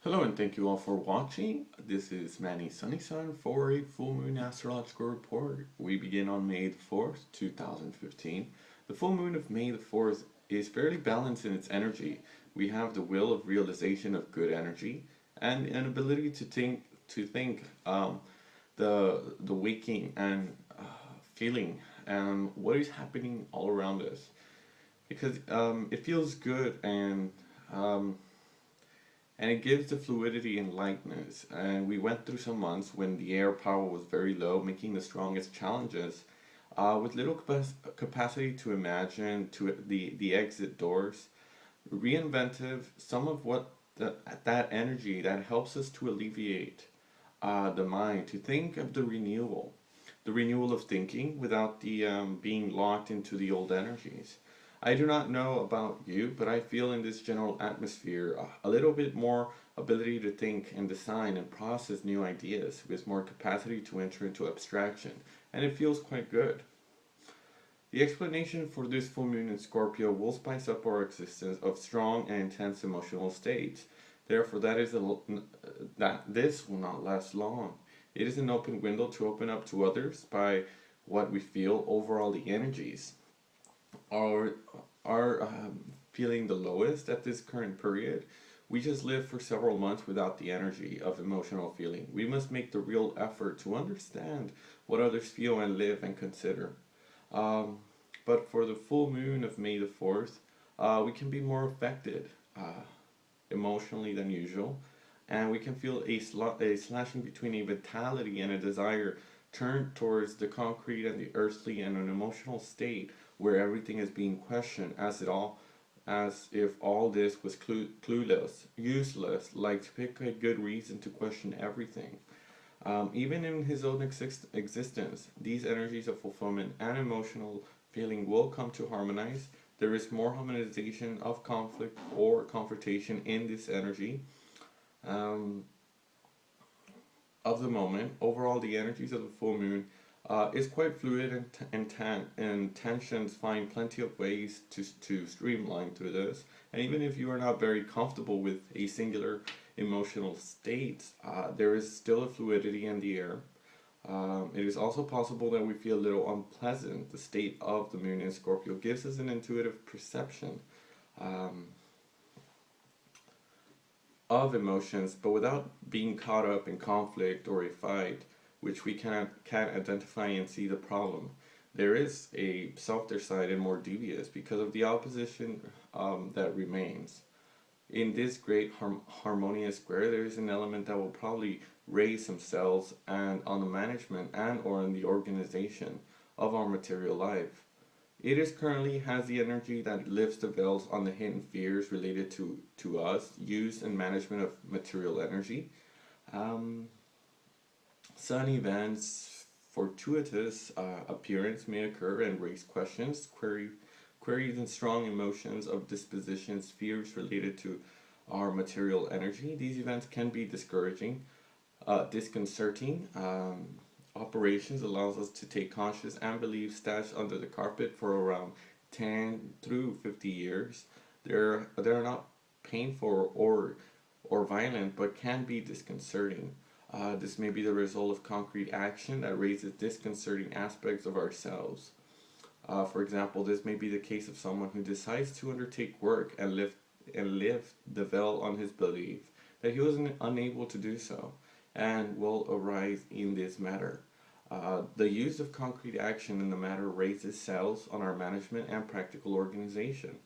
Hello and thank you all for watching. This is Manny Sunny Sun for a full moon astrological report. We begin on May the 4th, 2015. The full moon of May the 4th is fairly balanced in its energy. We have the will of realization of good energy and an ability to think the waking and feeling what is happening all around us because it feels good um, and it gives the fluidity and lightness. And we went through some months when the air power was very low, making the strongest challenges, with little capacity to imagine to the exit doors. Reinventive, some of what that energy that helps us to alleviate the mind, to think of the renewal of thinking without the being locked into the old energies. I do not know about you, but I feel in this general atmosphere a little bit more ability to think and design and process new ideas with more capacity to enter into abstraction, and it feels quite good. The explanation for this full moon in Scorpio will spice up our existence of strong and intense emotional states. Therefore, that this will not last long. It is an open window to open up to others by what we feel overall the energies are feeling the lowest at this current period. We just live for several months without the energy of emotional feeling. We must make the real effort to understand what others feel and live and consider. Um, but for the full moon of May the 4th, we can be more affected emotionally than usual, and we can feel a slashing between a vitality and a desire turned towards the concrete and the earthly and an emotional state where everything is being questioned as if all this was clueless, useless, like to pick a good reason to question everything. Even in his own existence, these energies of fulfillment and emotional feeling will come to harmonize. There is more harmonization of conflict or confrontation in this energy um, of the moment. Overall, the energies of the full moon is quite fluid and tensions find plenty of ways to streamline through this. And even if you are not very comfortable with a singular emotional state, there is still a fluidity in the air. It is also possible that we feel a little unpleasant. The state of the moon in Scorpio gives us an intuitive perception um, of emotions, but without being caught up in conflict or a fight, which we can't identify and see the problem. There is a softer side and more devious because of the opposition that remains. In this great harmonious square, there is an element that will probably raise themselves and on the management and or in the organization of our material life. It is currently has the energy that lifts the veils on the hidden fears related to us, use and management of material energy. Um, Sun events, fortuitous appearance may occur and raise questions, queries and strong emotions of dispositions, fears related to our material energy. These events can be discouraging, disconcerting. Operations allows us to take conscious and believe stashed under the carpet for around 10 through 50 years. They're not painful or violent, but can be disconcerting. This may be the result of concrete action that raises disconcerting aspects of ourselves. For example, this may be the case of someone who decides to undertake work and lift the veil on his belief that he was unable to do so, and will arise in this matter. The use of concrete action in the matter raises cells on our management and practical organization.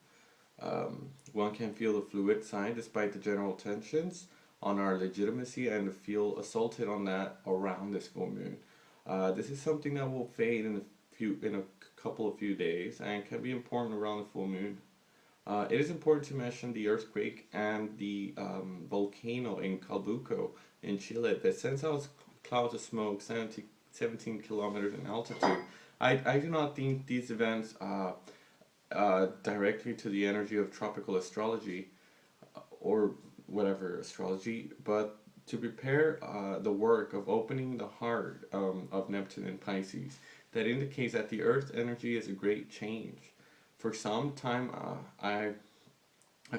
One can feel the fluid side despite the general tensions on our legitimacy and feel assaulted on that around this full moon. This is something that will fade in a couple of few days and can be important around the full moon. It is important to mention the earthquake and the volcano in Calbuco in Chile that sends out clouds of smoke 17 kilometers in altitude. I do not think these events directly to the energy of tropical astrology or whatever astrology, but to prepare the work of opening the heart of Neptune and Pisces that indicates that the Earth energy is a great change. For some time, I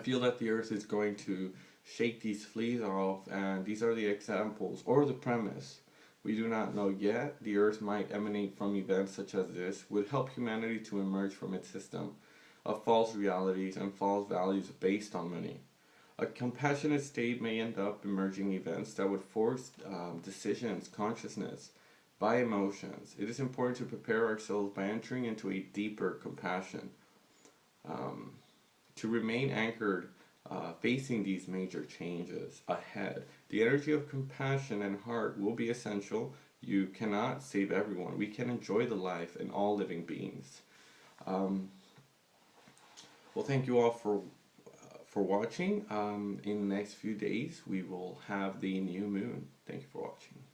feel that the Earth is going to shake these fleas off, and these are the examples or the premise. We do not know yet. The earth might emanate from events such as this, would help humanity to emerge from its system of false realities and false values based on money. A compassionate state may end up emerging events that would force decisions, consciousness, by emotions. It is important to prepare ourselves by entering into a deeper compassion, um, to remain anchored, facing these major changes ahead. The energy of compassion and heart will be essential. You cannot save everyone. We can enjoy the life in all living beings. Um, well, thank you all for watching. In the next few days, we will have the new moon. Thank you for watching.